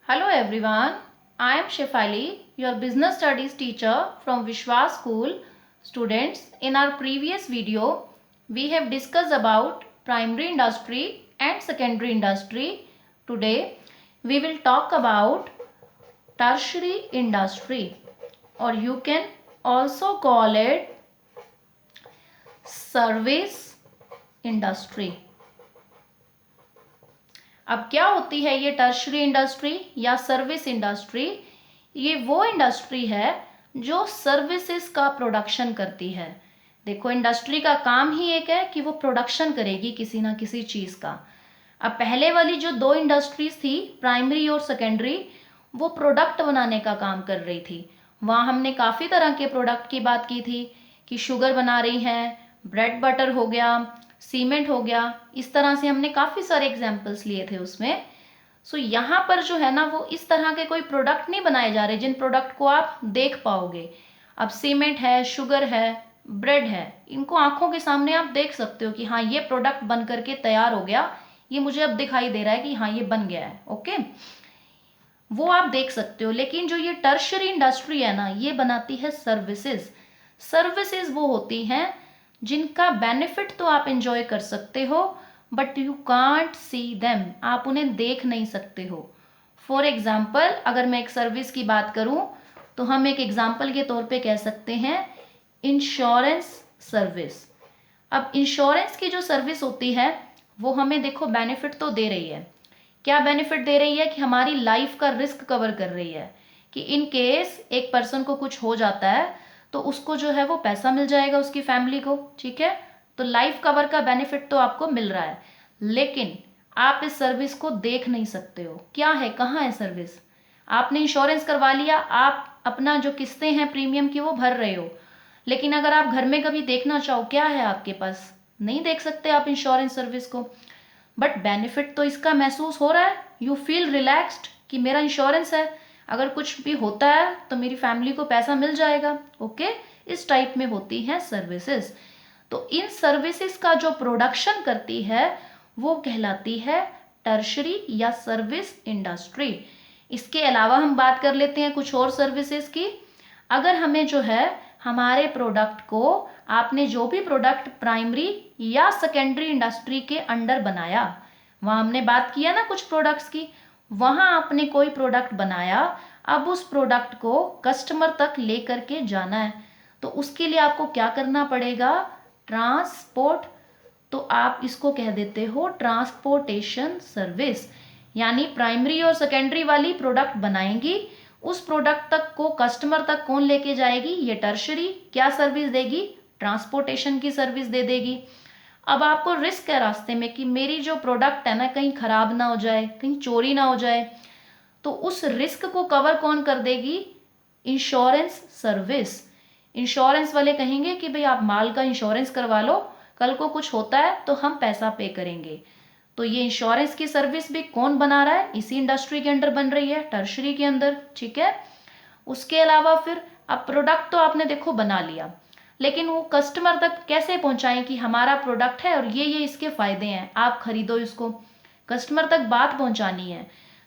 Hello everyone, I am Shefali, your business studies teacher from Vishwas School. Students, in our previous video, we have discussed about primary industry and secondary industry. Today, we will talk about tertiary industry, or you can also call it service industry. अब क्या होती है ये tertiary industry या service industry? ये वो industry है जो सर्विसेज का प्रोडक्शन करती है। देखो, इंडस्ट्री का काम ही एक है कि वो प्रोडक्शन करेगी किसी ना किसी चीज़ का। अब पहले वाली जो दो इंडस्ट्रीज थी, प्राइमरी और सेकेंडरी, वो प्रोडक्ट बनाने का काम कर रही थी। वहाँ हमने काफ़ी तरह के प्रोडक्ट की बात की थी कि शुगर बना रही हैं, ब्रेड बटर हो गया, सीमेंट हो गया, इस तरह से हमने काफ़ी सारे एग्जाम्पल्स लिए थे उसमें। सो यहाँ पर जो है ना, वो इस तरह के कोई प्रोडक्ट नहीं बनाए जा रहे जिन प्रोडक्ट को आप देख पाओगे। अब सीमेंट है, शुगर है, ब्रेड है, इनको आंखों के सामने आप देख सकते हो कि हाँ ये प्रोडक्ट बन करके तैयार हो गया, ये मुझे अब दिखाई दे रहा है कि हाँ ये बन गया है। ओके, वो आप देख सकते हो। लेकिन जो ये टर्शरी इंडस्ट्री है ना, ये बनाती है सर्विसेज। सर्विसेज वो होती हैं जिनका बेनिफिट तो आप एंजॉय कर सकते हो, but you can't see them, आप उन्हें देख नहीं सकते हो। फॉर एग्जाम्पल, अगर मैं एक सर्विस की बात करूं तो हम एक एग्जाम्पल के तौर पे कह सकते हैं इंश्योरेंस सर्विस। अब इंश्योरेंस की जो सर्विस होती है वो हमें देखो बेनिफिट तो दे रही है। क्या बेनिफिट दे रही है? कि हमारी लाइफ का रिस्क कवर कर रही है, कि इन केस एक पर्सन को कुछ हो जाता है तो उसको जो है वो पैसा मिल जाएगा, उसकी फैमिली को। ठीक है, तो लाइफ कवर का बेनिफिट तो आपको मिल रहा है, लेकिन आप इस सर्विस को देख नहीं सकते हो। क्या है, कहाँ है सर्विस? आपने इंश्योरेंस करवा लिया, आप अपना जो किस्तें हैं प्रीमियम की वो भर रहे हो, लेकिन अगर आप घर में कभी देखना चाहो, क्या है आपके पास? नहीं देख सकते आप इंश्योरेंस सर्विस को। बट बेनिफिट तो इसका महसूस हो रहा है, यू फील रिलैक्स्ड कि मेरा इंश्योरेंस है, अगर कुछ भी होता है तो मेरी फैमिली को पैसा मिल जाएगा। ओके, इस टाइप में होती हैं सर्विसेज। तो इन सर्विसेज का जो प्रोडक्शन करती है वो कहलाती है टर्शरी या सर्विस इंडस्ट्री। इसके अलावा हम बात कर लेते हैं कुछ और सर्विसेज की। अगर हमें जो है हमारे प्रोडक्ट को, आपने जो भी प्रोडक्ट प्राइमरी या सेकेंडरी इंडस्ट्री के अंडर बनाया, वहाँ हमने बात किया ना कुछ प्रोडक्ट्स की, वहाँ आपने कोई प्रोडक्ट बनाया, अब उस प्रोडक्ट को कस्टमर तक लेकर के जाना है, तो उसके लिए आपको क्या करना पड़ेगा? ट्रांसपोर्ट। तो आप इसको कह देते हो ट्रांसपोर्टेशन सर्विस। यानी प्राइमरी और सेकेंडरी वाली प्रोडक्ट बनाएंगी, उस प्रोडक्ट तक को कस्टमर तक कौन लेके जाएगी? ये टर्शरी क्या सर्विस देगी? ट्रांसपोर्टेशन की सर्विस दे देगी। अब आपको रिस्क है रास्ते में कि मेरी जो प्रोडक्ट है ना कहीं खराब ना हो जाए, कहीं चोरी ना हो जाए, तो उस रिस्क को कवर कौन कर देगी? Insurance service. इंश्योरेंस वाले कहेंगे कि भाई आप माल का इंश्योरेंस करवा लो, कल को कुछ होता है तो हम पैसा पे करेंगे। तो ये इंश्योरेंस की सर्विस भी कौन बना रहा है? इसी इंडस्ट्री के अंडर बन रही है, टर्शरी के अंदर। ठीक है, उसके अलावा फिर अब प्रोडक्ट तो आपने देखो बना लिया, लेकिन वो कस्टमर तक कैसे पहुंचाएं कि हमारा प्रोडक्ट है और ये इसके फायदे हैं, आप खरीदो इसको। कस्टमर तक बात पहुंचानी है,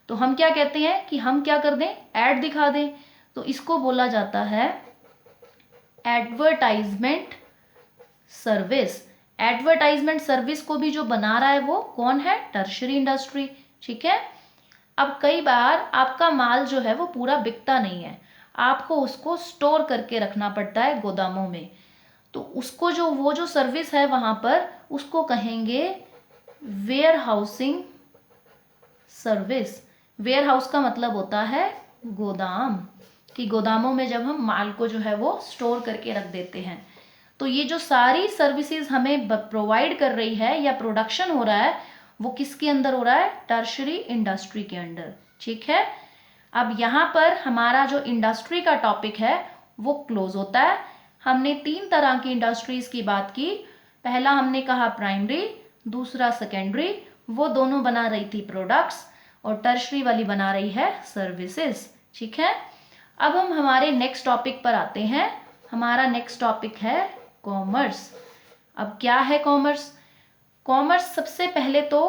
तो हम क्या कहते हैं कि हम क्या कर दें? ऐड दिखा दें। तो इसको बोला जाता है एडवर्टाइजमेंट सर्विस। एडवर्टाइजमेंट सर्विस को भी जो बना रहा है वो कौन है? Tertiary industry. ठीक है, अब कई बार आपका माल जो है वो पूरा बिकता नहीं है, आपको उसको स्टोर करके रखना पड़ता है गोदामों में, तो उसको जो वो जो सर्विस है वहाँ पर, उसको कहेंगे warehousing service. Warehouse का मतलब होता है गोदाम, कि गोदामों में जब हम माल को जो है वो स्टोर करके रख देते हैं। तो ये जो सारी सर्विसेज हमें प्रोवाइड कर रही है या प्रोडक्शन हो रहा है, वो किसके अंदर हो रहा है? टर्शरी इंडस्ट्री के अंडर। ठीक है, अब यहाँ पर हमारा जो इंडस्ट्री का टॉपिक है वो क्लोज होता है। हमने 3 तरह की इंडस्ट्रीज की बात की। पहला हमने कहा प्राइमरी, दूसरा सेकेंडरी, वो दोनों बना रही थी प्रोडक्ट्स, और टर्शरी वाली बना रही है सर्विसेज। ठीक है, अब हम हमारे नेक्स्ट टॉपिक पर आते हैं। हमारा नेक्स्ट टॉपिक है कॉमर्स। अब क्या है कॉमर्स? कॉमर्स सबसे पहले तो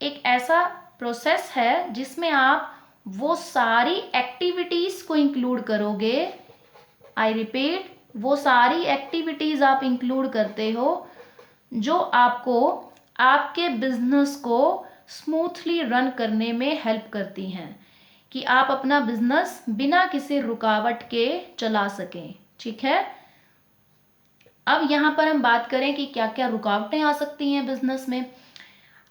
एक ऐसा प्रोसेस है जिसमें आप वो सारी एक्टिविटीज को इंक्लूड करोगे, आई रिपीट, वो सारी एक्टिविटीज आप इंक्लूड करते हो जो आपको आपके बिजनेस को स्मूथली रन करने में हेल्प करती हैं, कि आप अपना बिजनेस बिना किसी रुकावट के चला सकें। ठीक है, अब यहाँ पर हम बात करें कि क्या क्या रुकावटें आ सकती हैं बिजनेस में।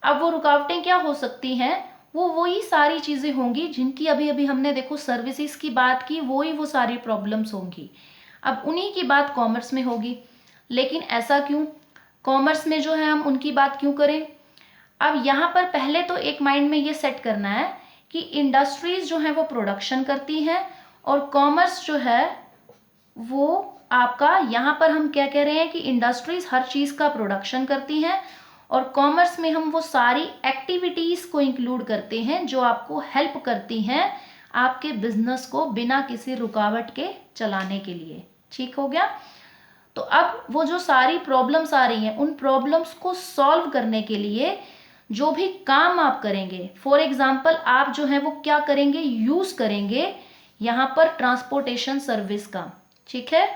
अब वो रुकावटें क्या हो सकती हैं, वो वही सारी चीज़ें होंगी जिनकी अभी अभी हमने देखो सर्विसेज की बात की, वो सारी प्रॉब्लम्स होंगी। अब उन्हीं की बात कॉमर्स में होगी, लेकिन ऐसा क्यों, कॉमर्स में जो है हम उनकी बात क्यों करें। अब यहाँ पर पहले तो एक माइंड में ये सेट करना है कि इंडस्ट्रीज जो है वो प्रोडक्शन करती हैं और कॉमर्स जो है वो आपका, यहाँ पर हम क्या कह रहे हैं कि इंडस्ट्रीज हर चीज़ का प्रोडक्शन करती हैं और कॉमर्स में हम वो सारी एक्टिविटीज़ को इंक्लूड करते हैं जो आपको हेल्प करती हैं आपके बिजनेस को बिना किसी रुकावट के चलाने के लिए। ठीक हो गया। तो अब वो जो सारी प्रॉब्लम्स आ रही हैं उन प्रॉब्लम्स को सॉल्व करने के लिए जो भी काम आप करेंगे, फॉर एग्जाम्पल आप जो है वो क्या करेंगे, यूज़ करेंगे यहाँ पर ट्रांसपोर्टेशन सर्विस का। ठीक है,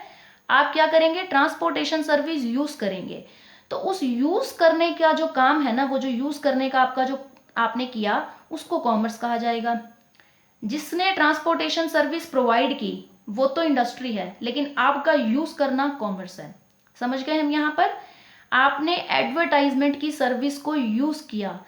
आप क्या करेंगे, ट्रांसपोर्टेशन सर्विस यूज़ करेंगे। तो उस यूज़ करने का जो काम है ना, वो जो यूज़ करने का आपका जो आपने किया उसको कॉमर्स कहा जाएगा। जिसने ट्रांसपोर्टेशन सर्विस प्रोवाइड की वो तो इंडस्ट्री है, लेकिन आपका यूज़ करना कॉमर्स है। समझ गए हम। यहाँ पर आपने एडवर्टाइजमेंट की सर्विस को यूज़ किया,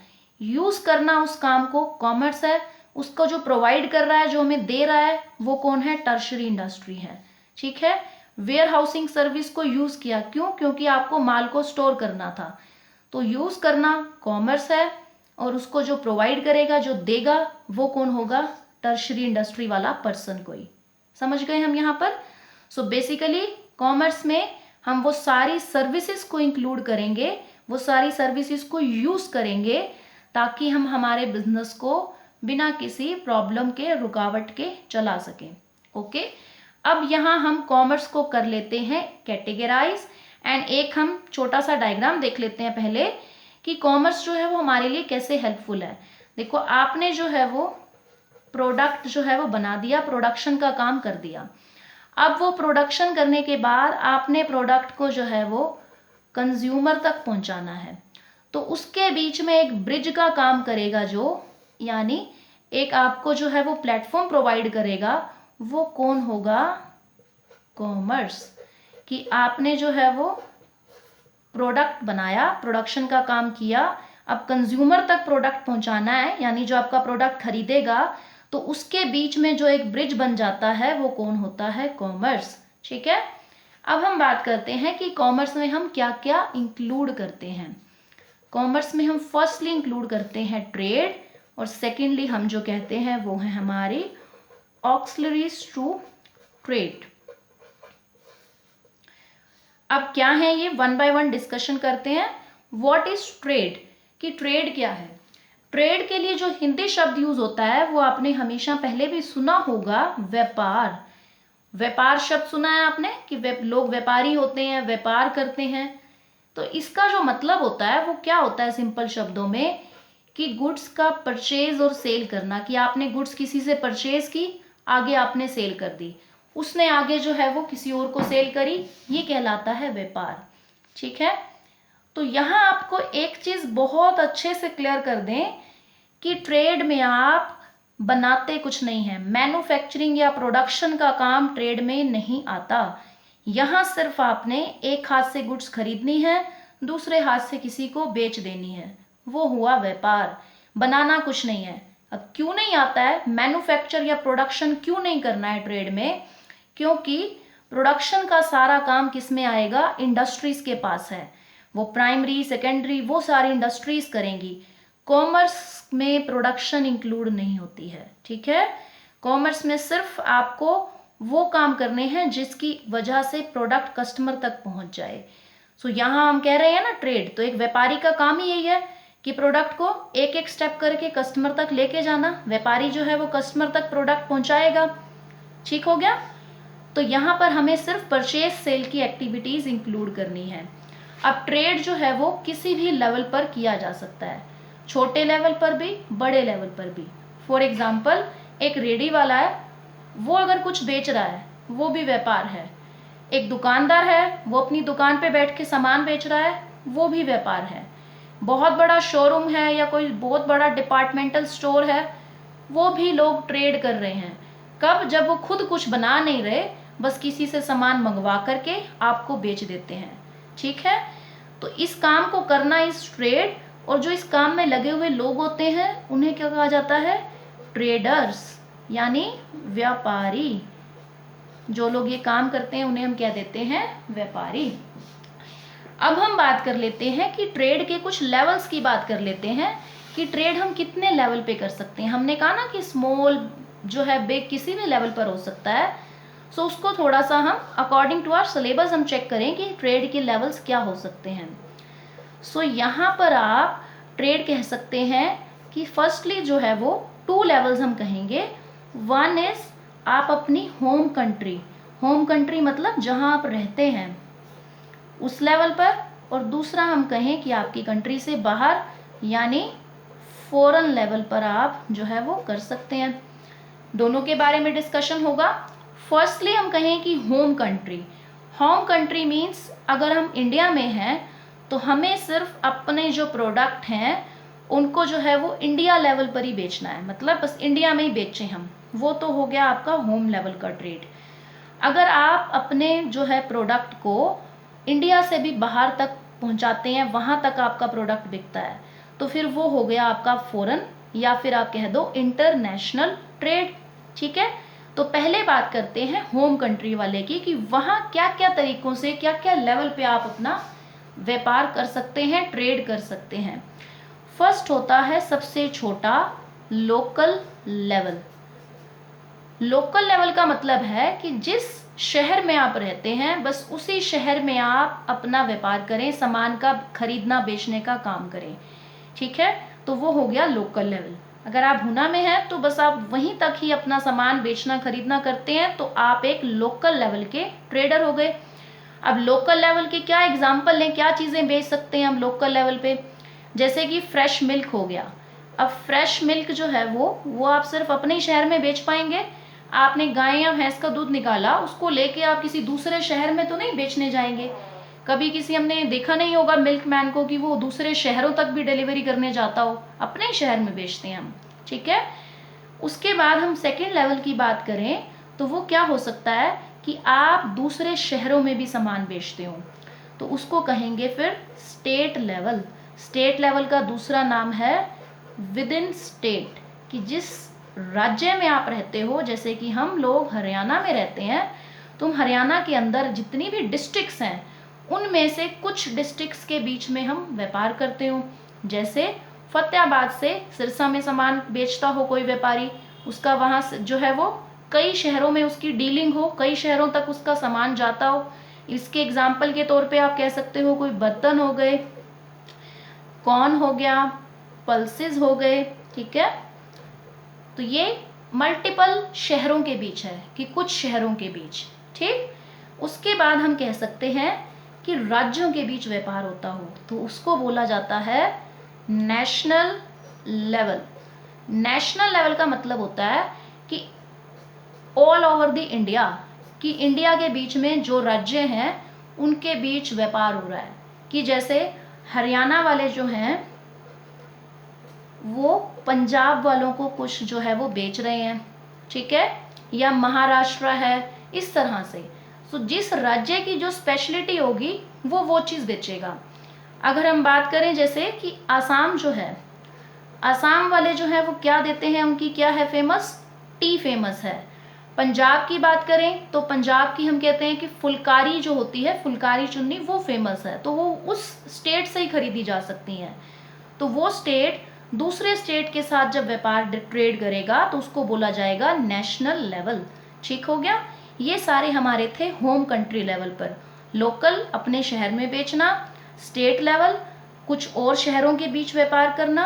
यूज़ करना उस काम को कॉमर्स है। उसको जो प्रोवाइड कर रहा है, जो हमें दे रहा है, वो कौन है, टर्शरी इंडस्ट्री है। ठीक है, वेयर हाउसिंग सर्विस को यूज़ किया, क्यों, क्योंकि आपको माल को स्टोर करना था, तो यूज़ करना कॉमर्स है। और उसको जो प्रोवाइड करेगा, जो देगा, वो कौन होगा, टर्शरी इंडस्ट्री वाला पर्सन कोई। समझ गए हम यहाँ पर। सो बेसिकली कॉमर्स में हम वो सारी सर्विसेज को इंक्लूड करेंगे, वो सारी सर्विसेज को यूज़ करेंगे ताकि हम हमारे बिजनेस को बिना किसी प्रॉब्लम के, रुकावट के चला सकें। ओके, अब यहाँ हम कॉमर्स को कर लेते हैं कैटेगराइज एंड एक हम छोटा सा डायग्राम देख लेते हैं पहले कि कॉमर्स जो है वो हमारे लिए कैसे हेल्पफुल है। देखो, आपने जो है वो प्रोडक्ट जो है वो बना दिया, प्रोडक्शन का काम कर दिया। अब वो प्रोडक्शन करने के बाद आपने प्रोडक्ट को जो है वो कंज्यूमर तक पहुंचाना है, तो उसके बीच में एक ब्रिज का काम करेगा, जो यानी एक आपको जो है वो प्लेटफॉर्म प्रोवाइड करेगा, वो कौन होगा, कॉमर्स। कि आपने जो है वो प्रोडक्ट बनाया, प्रोडक्शन का काम किया, अब कंज्यूमर तक प्रोडक्ट पहुंचाना है, यानी जो आपका प्रोडक्ट खरीदेगा, तो उसके बीच में जो एक ब्रिज बन जाता है वो कौन होता है, कॉमर्स। ठीक है, अब हम बात करते हैं कि कॉमर्स में हम क्या क्या इंक्लूड करते हैं। कॉमर्स में हम फर्स्टली इंक्लूड करते हैं ट्रेड, और सेकेंडली हम जो कहते हैं वो है हमारी ऑक्सिलरीज टू ट्रेड। अब क्या है ये, वन बाय वन डिस्कशन करते हैं। व्हाट इज ट्रेड, कि ट्रेड क्या है। ट्रेड के लिए जो हिंदी शब्द यूज होता है वो आपने हमेशा पहले भी सुना होगा, व्यापार। व्यापार शब्द सुना है आपने कि लोग व्यापारी होते हैं, व्यापार करते हैं। तो इसका जो मतलब होता है वो क्या होता है, सिंपल शब्दों में, कि गुड्स का परचेज और सेल करना। कि आपने गुड्स किसी से परचेज की, आगे आपने सेल कर दी, उसने आगे जो है वो किसी और को सेल करी, ये कहलाता है व्यापार। ठीक है, तो यहाँ आपको एक चीज बहुत अच्छे से क्लियर कर दें कि ट्रेड में आप बनाते कुछ नहीं है, मैन्युफैक्चरिंग या प्रोडक्शन का काम ट्रेड में नहीं आता। यहाँ सिर्फ आपने एक हाथ से गुड्स खरीदनी है, दूसरे हाथ से किसी को बेच देनी है, वो हुआ व्यापार। बनाना कुछ नहीं है। अब क्यों नहीं आता है मैन्युफैक्चर या प्रोडक्शन, क्यों नहीं करना है ट्रेड में, क्योंकि प्रोडक्शन का सारा काम किस में आएगा, इंडस्ट्रीज के पास है। वो प्राइमरी, सेकेंडरी, वो सारी इंडस्ट्रीज करेंगी। कॉमर्स में प्रोडक्शन इंक्लूड नहीं होती है। ठीक है, कॉमर्स में सिर्फ आपको वो काम करने हैं जिसकी वजह से प्रोडक्ट कस्टमर तक पहुंच जाए। सो यहाँ हम कह रहे हैं ना ट्रेड, तो एक व्यापारी का काम ही यही है कि प्रोडक्ट को एक एक स्टेप करके कस्टमर तक लेके जाना। व्यापारी जो है वो कस्टमर तक प्रोडक्ट पहुंचाएगा। ठीक हो गया। तो यहाँ पर हमें सिर्फ परचेज सेल की एक्टिविटीज इंक्लूड करनी है। अब ट्रेड जो है वो किसी भी लेवल पर किया जा सकता है, छोटे लेवल पर भी, बड़े लेवल पर भी। फॉर एग्जाम्पल, एक रेडी वाला है, वो अगर कुछ बेच रहा है वो भी व्यापार है। एक दुकानदार है, वो अपनी दुकान पे बैठ के सामान बेच रहा है, वो भी व्यापार है। बहुत बड़ा शोरूम है या कोई बहुत बड़ा डिपार्टमेंटल स्टोर है, वो भी लोग ट्रेड कर रहे हैं। कब? जब वो खुद कुछ बना नहीं रहे, बस किसी से सामान मंगवा करके आपको बेच देते हैं। ठीक है, तो इस काम को करना इस ट्रेड, और जो इस काम में लगे हुए लोग होते हैं उन्हें क्या कहा जाता है? ट्रेडर्स, यानी व्यापारी। जो लोग ये काम करते हैं उन्हें हम क्या देते हैं? व्यापारी। अब हम बात कर लेते हैं कि ट्रेड के कुछ लेवल्स की बात कर लेते हैं कि ट्रेड हम कितने लेवल पे कर सकते हैं। हमने कहा ना कि स्मॉल जो है बिग किसी भी लेवल पर हो सकता है। सो उसको थोड़ा सा हम अकॉर्डिंग टू आवर सिलेबस हम चेक करें कि ट्रेड के लेवल्स क्या हो सकते हैं। सो यहाँ पर आप ट्रेड कह सकते हैं कि फर्स्टली जो है वो 2 लेवल्स हम कहेंगे। वन इज आप अपनी होम कंट्री मतलब जहाँ आप रहते हैं उस लेवल पर, और दूसरा हम कहें कि आपकी कंट्री से बाहर यानी फॉरेन लेवल पर आप जो है वो कर सकते हैं। दोनों के बारे में डिस्कशन होगा। फर्स्टली हम कहें कि होम कंट्री मीन्स अगर हम इंडिया में हैं तो हमें सिर्फ अपने जो प्रोडक्ट हैं उनको जो है वो इंडिया लेवल पर ही बेचना है, मतलब बस इंडिया में ही बेचें हम, वो तो हो गया आपका होम लेवल का ट्रेड। अगर आप अपने जो है प्रोडक्ट को इंडिया से भी बाहर तक पहुंचाते हैं, वहां तक आपका प्रोडक्ट बिकता है, तो फिर वो हो गया आपका फॉरेन, या फिर आप कह दो इंटरनेशनल ट्रेड। ठीक है, तो पहले बात करते हैं होम कंट्री वाले की कि वहां क्या क्या तरीकों से, क्या क्या लेवल पे आप अपना व्यापार कर सकते हैं, ट्रेड कर सकते हैं। फर्स्ट होता है सबसे छोटा लोकल लेवल। लोकल लेवल का मतलब है कि जिस शहर में आप रहते हैं बस उसी शहर में आप अपना व्यापार करें, सामान का खरीदना बेचने का काम करें। ठीक है, तो वो हो गया लोकल लेवल। अगर आप भुना में हैं तो बस आप वहीं तक ही अपना सामान बेचना खरीदना करते हैं, तो आप एक लोकल लेवल के ट्रेडर हो गए। अब लोकल लेवल के क्या एग्जाम्पल लें, क्या चीज़ें बेच सकते हैं हम लोकल लेवल पे? जैसे कि फ्रेश मिल्क हो गया। अब फ्रेश मिल्क जो है वो आप सिर्फ अपने ही शहर में बेच पाएंगे। आपने गाय या भैंस का दूध निकाला, उसको लेके आप किसी दूसरे शहर में तो नहीं बेचने जाएंगे। कभी किसी हमने देखा नहीं होगा मिल्क मैन को कि वो दूसरे शहरों तक भी डिलीवरी करने जाता हो, अपने ही शहर में बेचते हैं हम। ठीक है, उसके बाद हम सेकेंड लेवल की बात करें तो वो क्या हो सकता है कि आप दूसरे शहरों में भी सामान बेचते हो, तो उसको कहेंगे फिर स्टेट लेवल। स्टेट लेवल का दूसरा नाम है विद इन स्टेट, कि जिस राज्य में आप रहते हो, जैसे कि हम लोग हरियाणा में रहते हैं, तुम हरियाणा के अंदर जितनी भी डिस्ट्रिक्ट्स हैं उनमें से कुछ डिस्ट्रिक्ट्स के बीच में हम व्यापार करते हो। जैसे फतेहाबाद से सिरसा में सामान बेचता हो कोई व्यापारी, उसका वहाँ से जो है वो कई शहरों में उसकी डीलिंग हो, कई शहरों तक उसका सामान जाता हो। इसके एग्जाम्पल के तौर पे आप कह सकते हो कोई बर्तन हो गए, कॉर्न हो गया, पल्सेस हो गए। ठीक है, तो ये मल्टीपल शहरों के बीच है कि कुछ शहरों के बीच। ठीक, उसके बाद हम कह सकते हैं कि राज्यों के बीच व्यापार होता हो, तो उसको बोला जाता है नेशनल लेवल। नेशनल लेवल का मतलब होता है कि ऑल ओवर द इंडिया, कि इंडिया के बीच में जो राज्य हैं उनके बीच व्यापार हो रहा है। कि जैसे हरियाणा वाले जो हैं वो पंजाब वालों को कुछ जो है वो बेच रहे हैं, ठीक है, या महाराष्ट्र है, इस तरह से। तो जिस राज्य की जो स्पेशलिटी होगी वो चीज़ बेचेगा। अगर हम बात करें जैसे कि आसाम जो है, आसाम वाले जो है वो क्या देते हैं, उनकी क्या है फेमस? टी फेमस है। पंजाब की बात करें तो पंजाब की हम कहते हैं कि फुलकारी जो होती है, फुलकारी चुन्नी, वो फेमस है, तो वो उस स्टेट से ही खरीदी जा सकती हैं। तो वो स्टेट दूसरे स्टेट के साथ जब व्यापार ट्रेड करेगा तो उसको बोला जाएगा नेशनल लेवल। ठीक हो गया, ये सारे हमारे थे होम कंट्री लेवल पर। लोकल अपने शहर में बेचना, स्टेट लेवल कुछ और शहरों के बीच व्यापार करना,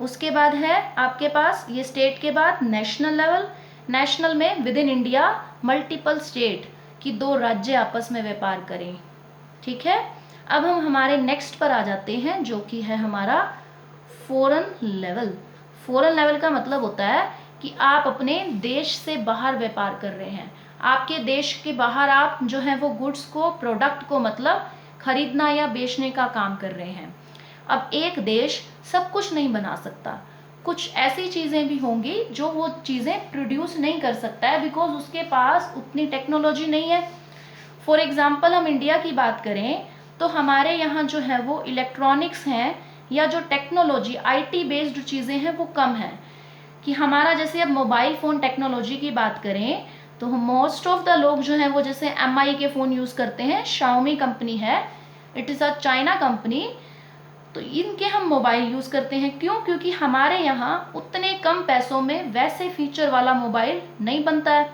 उसके बाद है आपके पास ये स्टेट के बाद नेशनल लेवल। नेशनल में with in India multiple state की दो राज्य आपस में व्यापार करें। ठीक है, अब हम हमारे नेक्स्ट पर आ जाते हैं जो कि है हमारा फॉरेन लेवल। फॉरेन लेवल का मतलब होता है कि आप अपने देश से बाहर व्यापार कर रहे हैं, आपके देश के बाहर आप जो है वो गुड्स को, प्रोडक्ट को मतलब खरीदना या बेचने का काम कर रहे हैं। अब एक देश सब कुछ नहीं बना सकता, कुछ ऐसी चीज़ें भी होंगी जो वो चीज़ें प्रोड्यूस नहीं कर सकता है, बिकॉज उसके पास उतनी टेक्नोलॉजी नहीं है। फॉर एग्जाम्पल हम इंडिया की बात करें तो हमारे यहाँ जो है वो इलेक्ट्रॉनिक्स हैं या जो टेक्नोलॉजी IT बेस्ड चीज़ें हैं वो कम है। कि हमारा जैसे अब मोबाइल फ़ोन टेक्नोलॉजी की बात करें तो मोस्ट ऑफ द लोग जो हैं वो जैसे MI के फ़ोन यूज़ करते हैं, Xiaomi कंपनी है, it is a China company, तो इनके हम मोबाइल यूज़ करते हैं। क्यों? क्योंकि हमारे यहाँ उतने कम पैसों में वैसे फीचर वाला मोबाइल नहीं बनता है।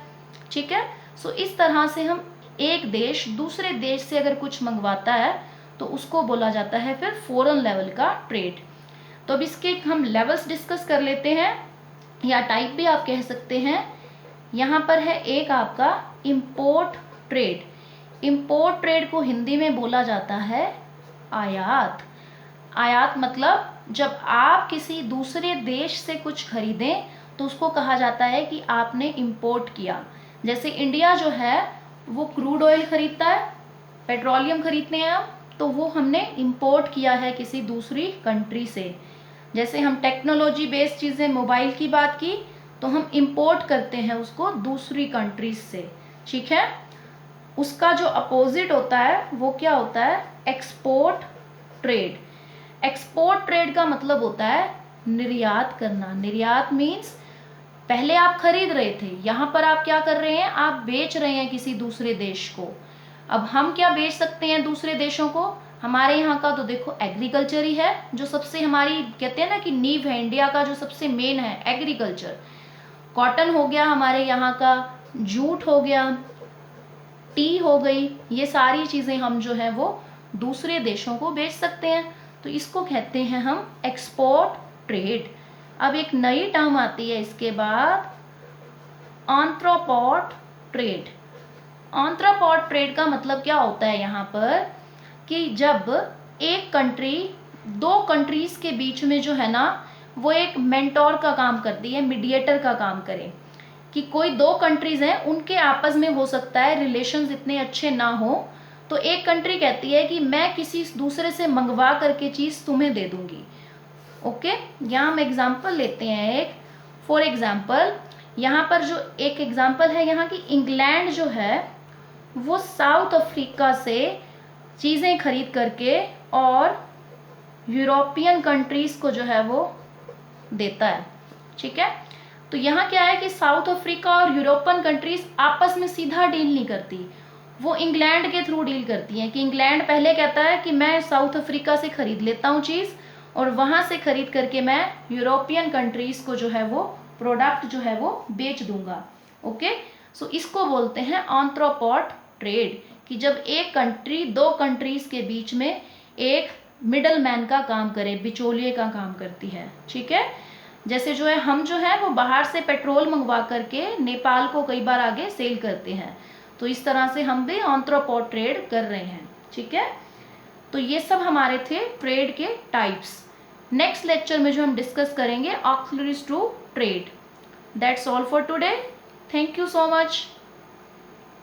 ठीक है, सो इस तरह से हम एक देश दूसरे देश से अगर कुछ मंगवाता है तो उसको बोला जाता है फिर फॉरेन लेवल का ट्रेड। तो अब इसके हम लेवल्स डिस्कस कर लेते हैं, या टाइप भी आप कह सकते हैं। यहाँ पर है एक आपका इम्पोर्ट ट्रेड। इम्पोर्ट ट्रेड को हिंदी में बोला जाता है आयात। आयात मतलब जब आप किसी दूसरे देश से कुछ खरीदें तो उसको कहा जाता है कि आपने इंपोर्ट किया। जैसे इंडिया जो है वो क्रूड ऑयल खरीदता है, पेट्रोलियम खरीदते हैं हम, तो वो हमने इंपोर्ट किया है किसी दूसरी कंट्री से। जैसे हम टेक्नोलॉजी बेस्ड चीज़ें मोबाइल की बात की तो हम इंपोर्ट करते हैं उसको दूसरी कंट्रीज से। ठीक है, उसका जो अपोजिट होता है वो क्या होता है? Export trade. एक्सपोर्ट ट्रेड का मतलब होता है निर्यात करना। निर्यात मीन्स पहले आप खरीद रहे थे, यहाँ पर आप क्या कर रहे हैं? आप बेच रहे हैं किसी दूसरे देश को। अब हम क्या बेच सकते हैं दूसरे देशों को? हमारे यहाँ का तो देखो एग्रीकल्चर ही है जो सबसे, हमारी कहते हैं ना कि नींव है, इंडिया का जो सबसे मेन है एग्रीकल्चर। कॉटन हो गया हमारे यहाँ का, जूट हो गया, टी हो गई, ये सारी चीज़ें हम जो है वो दूसरे देशों को बेच सकते हैं, तो इसको कहते हैं हम एक्सपोर्ट ट्रेड। अब एक नई टर्म आती है इसके बाद, एंथ्रोपोड ट्रेड। एंथ्रोपोड ट्रेड का मतलब क्या होता है यहाँ पर कि जब एक कंट्री दो कंट्रीज के बीच में जो है ना वो एक मेंटोर का काम करती है, मीडिएटर का काम करे, कि कोई दो कंट्रीज हैं उनके आपस में हो सकता है रिलेशंस इतने अच्छे ना हो, तो एक कंट्री कहती है कि मैं किसी दूसरे से मंगवा करके चीज़ तुम्हें दे दूंगी। ओके, यहाँ हम एग्जाम्पल लेते हैं एक। फॉर एग्जाम्पल यहाँ पर जो एक एग्जाम्पल है यहाँ की, इंग्लैंड जो है वो साउथ अफ्रीका से चीज़ें खरीद करके और यूरोपियन कंट्रीज को जो है वो देता है। ठीक है, तो यहाँ क्या है कि साउथ अफ्रीका और यूरोपियन कंट्रीज आपस में सीधा डील नहीं करती, वो इंग्लैंड के थ्रू डील करती हैं। कि इंग्लैंड पहले कहता है कि मैं साउथ अफ्रीका से खरीद लेता हूँ चीज़, और वहाँ से खरीद करके मैं यूरोपियन कंट्रीज़ को जो है वो प्रोडक्ट जो है वो बेच दूंगा। ओके, सो इसको बोलते हैं एंथ्रोपोड ट्रेड, कि जब एक कंट्री दो कंट्रीज़ के बीच में एक मिडल मैन का काम करे, बिचौलिए का काम करती है। ठीक है, जैसे जो है हम जो है वो बाहर से पेट्रोल मंगवा करके नेपाल को कई बार आगे सेल करते हैं, तो इस तरह से हम भी एंथ्रोपोड ट्रेड कर रहे हैं। ठीक है, तो ये सब हमारे थे ट्रेड के टाइप्स। नेक्स्ट लेक्चर में जो हम डिस्कस करेंगे auxiliaries to trade. That's all for today, thank you so much.